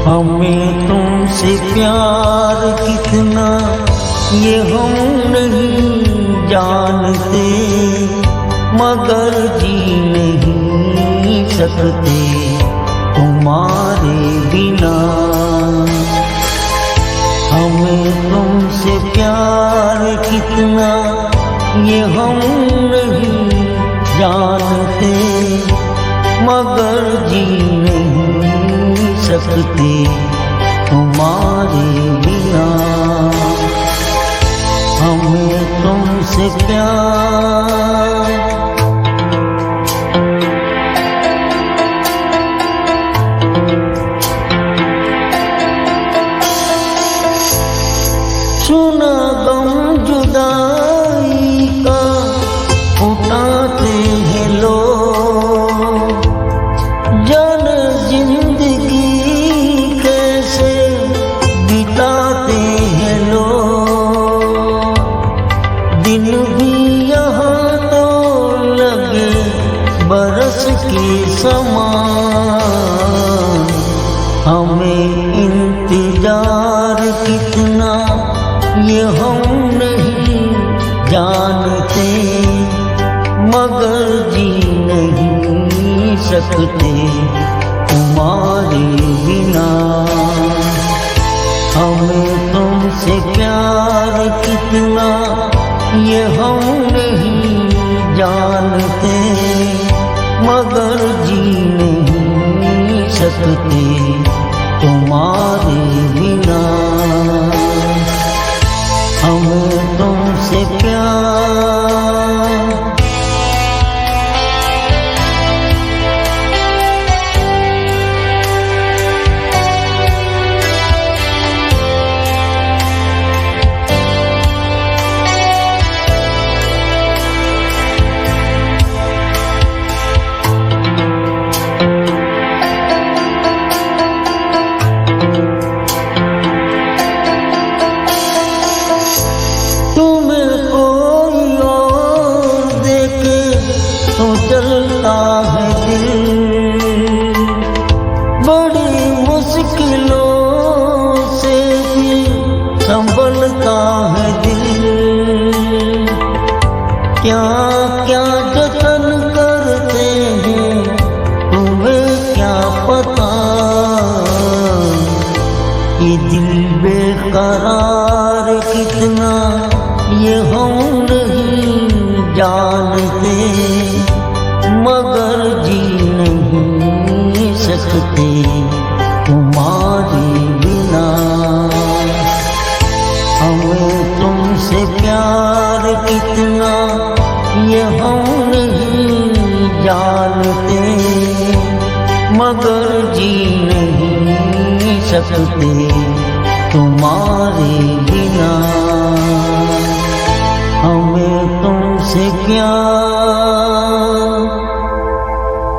हमें तुमसे प्यार कितना ये हम नहीं जानते, मगर जी नहीं सकते तुम्हारे बिना। हमें तुमसे प्यार कितना ये हम नहीं जानते, मगर जी नहीं सकते तुम्हारे बिना। हमें तुमसे प्यार सुना गम जुदाई का उठाते हैं लोग, जान जिंदगी कैसे बिताते हैं लोग। दिन भी यहाँ तो लगे बरस के समान, हमें इंतजार कितना ये हम नहीं जानते, मगर जी नहीं सकते तुम्हारे बिना। हमें तुमसे प्यार कितना ये हम नहीं जानते, मगर जी नहीं सकते तुम्हारे बिना। हमें तुमसे प्यार तो जलता है दिल, बड़ी मुश्किलों से भी संभलता है दिल। क्या क्या जतन करते हैं तुम्हें क्या पता, ये दिल बेकरार कितना ये हम नहीं जानते, मगर जी नहीं सकते तुम्हारे बिना। हमें तुमसे प्यार कितना ये हम नहीं जानते, मगर जी नहीं सकते तुम्हारे बिना। हमें तुमसे प्यार